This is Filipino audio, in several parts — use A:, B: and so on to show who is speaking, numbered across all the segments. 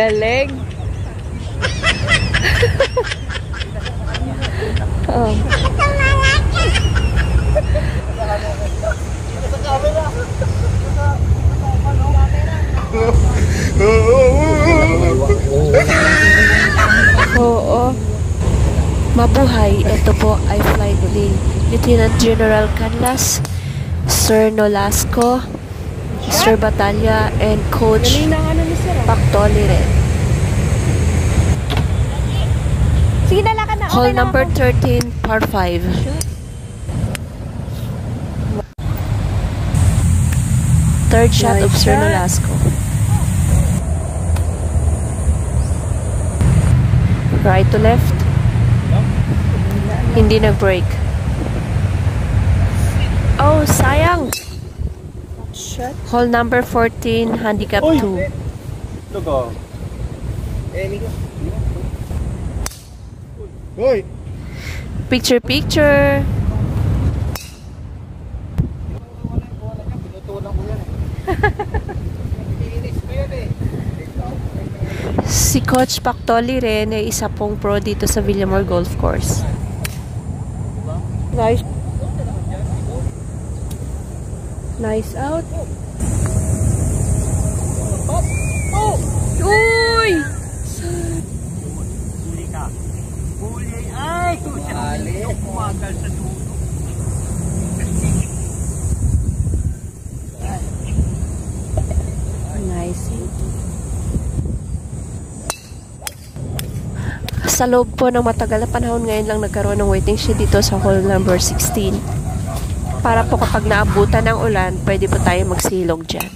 A: Galing. Oh. Oo. Mabuhay. Ito po ay flight ni Lieutenant General Canlas, Sir Nolasco, Sir Batalya, and Coach Pactoliren.
B: Sige, nalakad na.
A: Hall number 13, par 5. Third shot of Sir Nolasco. Right to left. Hindi nag-break. Oh, sayang! Hall number 14, handicap 2. Picture, picture! Si Coach Pactoliren ay isa pong pro dito sa Villamor Golf Course. Nice. Nice out. Oh! Uy!
C: Huli ka. Huli. Ay! Kumagal sa dulo.
A: Nice. Sa loob po ng matagal na panahon ngayon lang nagkaroon ng waiting shed dito sa hall number 16. Para po kapag naabutan ng ulan, pwede po tayo magsilog dyan.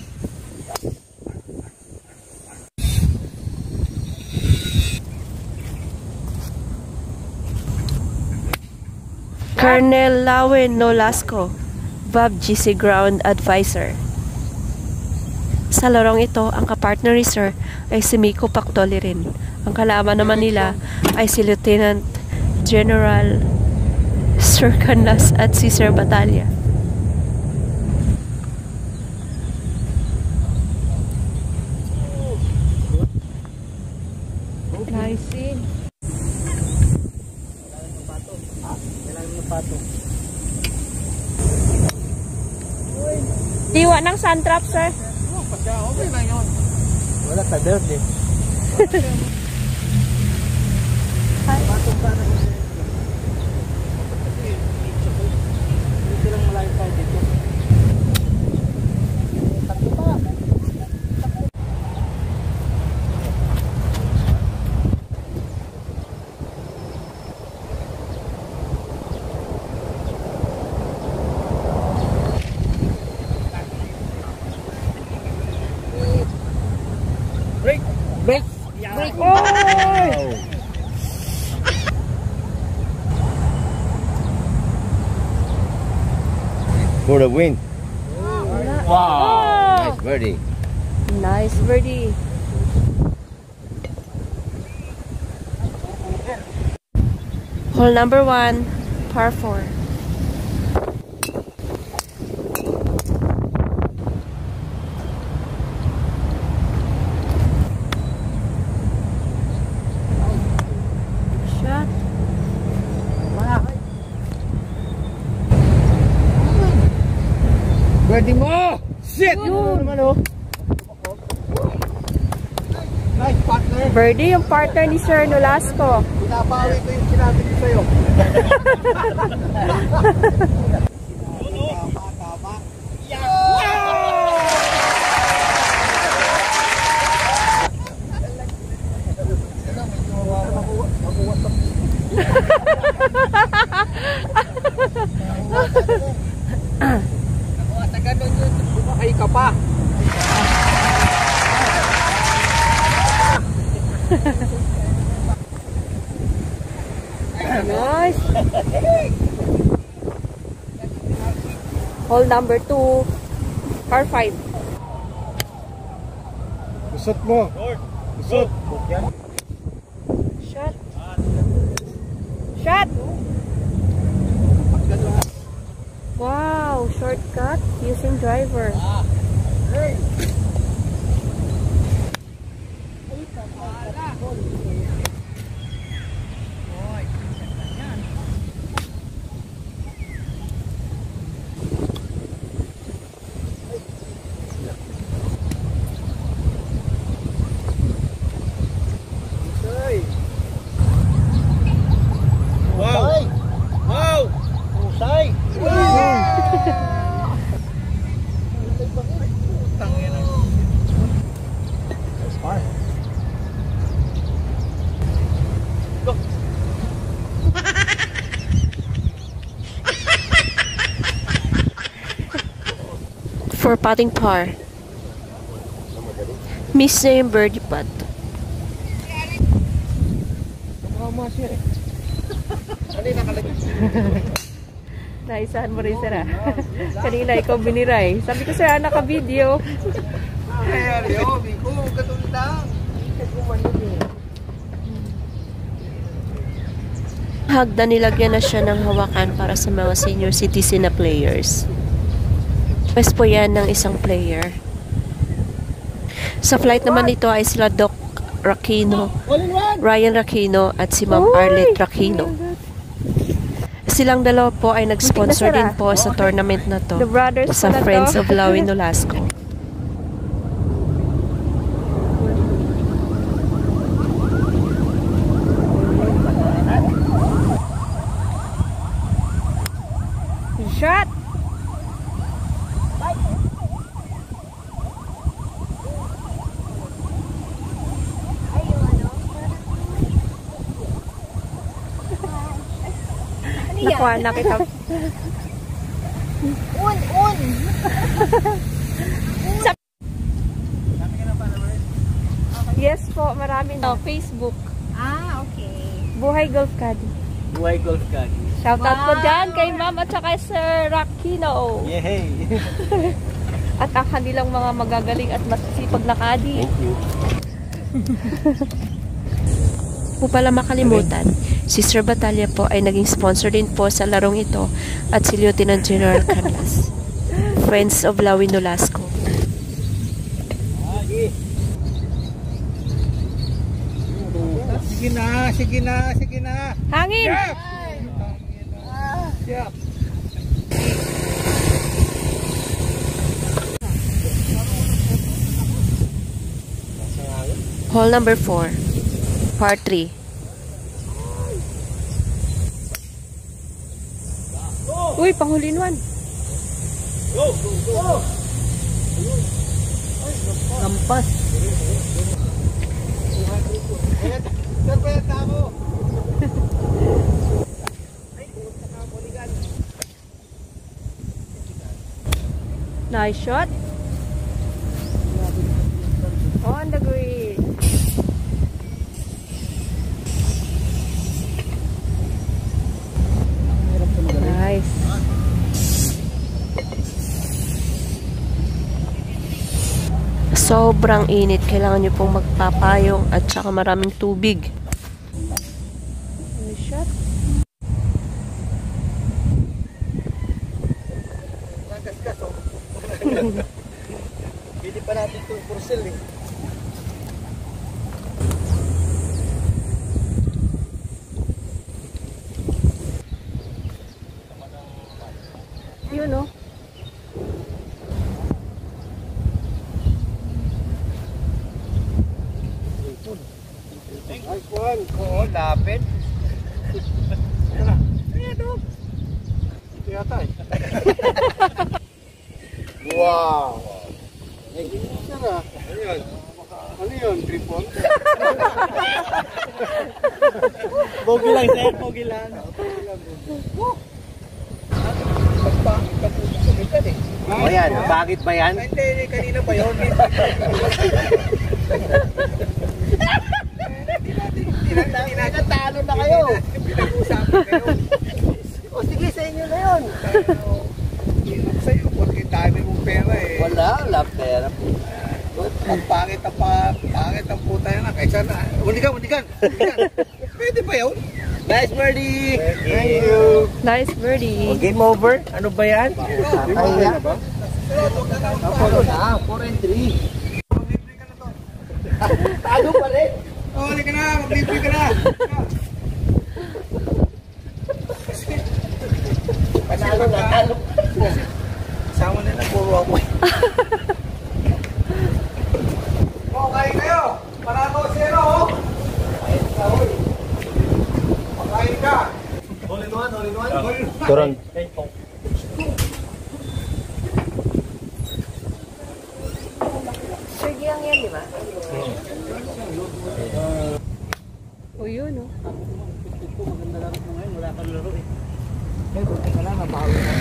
A: Colonel Lawin Nolasco, VAB GC Ground Advisor. Sa larong ito, ang kapartner ni Sir ay si Miko Pactoliren. Ang kalaban naman nila ay si Lieutenant General Sir Canlas at si Sir Batalya. Nice scene. Diwa ng sun trap, sir.
C: Wala ka dirt eh. Break! Break! Break! Oh! For the win. Wow! Nice birdie.
A: Nice birdie. Hole number 1, par 4.
C: Pwede mo! Shit!
A: Yun!
C: Nice partner!
A: Birdie yung partner ni Sir Nolasco.
C: Pinapawi ko yung sinabi ko sa'yo. Tama. Ay ka pa.
A: Nice. Hole number 2, par 5.
C: Usot mo. Usot.
A: Shot. Shot. Wow, shortcut using driver. for putting par. Miss na yung birdie putt. Naisahan mo rin, sir, ah. Kanina ikaw biniray. Sabi ko, sir, naka-video. Hagda nilagyan na siya ng hawakan para sa mga senior citizen na players. Pwes po yan ng isang player. Sa flight naman nito ay sila Doc Rakino, Ryan Rakino at si Ma'am Arlette Rakino. Silang dalawa po ay nag-sponsor din po sa tournament na to sa Friends of Lawi Nolasco.
B: Shot!
A: Nakuha na kita.
B: Un!
A: Yes po, marami na. Facebook.
B: Ah, okay.
A: Buhay Golf Caddy.
C: Buhay Golf Caddy.
A: Shoutout po dyan kay Ma'am at saka Sir Rakino.
C: Yay!
A: At ang kanilang mga magagaling at masisipag na caddy.
C: Thank you.
A: Po pala makalimutan, si Sir Batalya po ay naging sponsor din po sa larong ito at si Lieutenant General Canlas. Friends of Lawi Nolasco.
C: Sige na.
A: Hangin!
C: Yeah.
A: Hole number 4, par 3. Uy, panghulin one.
C: Nampas.
A: Nice shot. On the green. Nice. Sobrang init. Kailangan nyo pong magpapayong at saka maraming tubig. Nice shot.
C: Hindi pa natin itong porcel eh.
A: Yun, oh.
C: Nice one. Oo, lapit. Ayan o. Ito yata eh. Wow! Ano yun? Tripod? Bogi lang sir, bogi lang. O yan, bakit ba yan? Hindi, kanina pa yun. Tinatalo na kayo. Pinag-usapan kayo. O sige, sa inyo na yun. Sa'yo, porque dami mong pera eh. Wala pera. Ang pangit ang puta yan. Kaysa na, unikan. Pwede ba yun? Nice birdie! Thank you!
A: Nice birdie.
C: Game over? Ano ba yan? Ay, ba? Ako na, 4 and 3. Mag-libre ka na to. Talo pa rin? Oo, hindi ka na, mag-libre ka na. Panalo. Kasama nila, puro ako eh. Kain kayo! Panalo 0 oh! Kain ka, hoy! Pakain ka! All in one.
D: Turun.
A: Sige lang yan, di ba? O yun, oh.
C: Maganda lang ito ngayon, wala kang laro eh. Buti ka lang, nabawi na.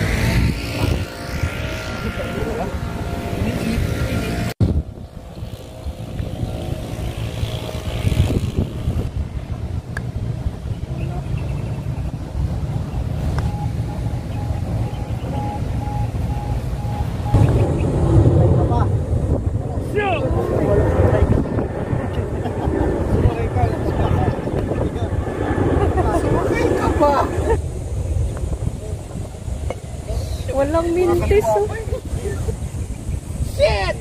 C: pa.
A: Walang mintis. Oh.
C: Shit!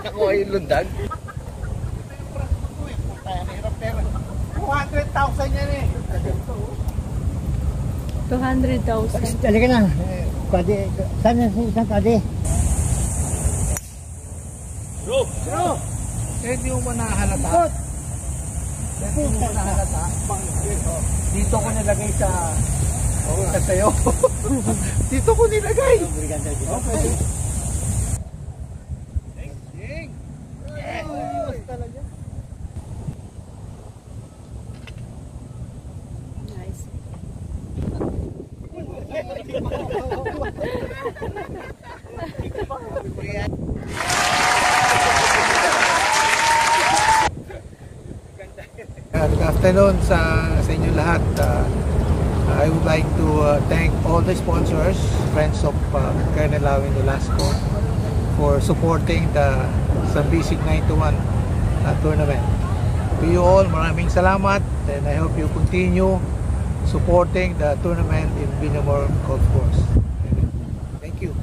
C: Nakuha yung lundag. 200,000 yan eh.
A: 200,000.
D: Talaga na. Pwede. Sana sa isang pwede.
C: Bro! Eh, di mo ba nahalata? Di mo ba nahalata? Dito ko nilagay sa sayo. Dito ko nilagay. Okay.
A: Nice.
E: Good afternoon sa inyo lahat. I would like to thank all the sponsors, friends of Colonel Lawin Velasco, for supporting the Sambisig 9-1 tournament. To you all, maraming salamat, and I hope you continue supporting the tournament in Binamor Golf Course. Thank you.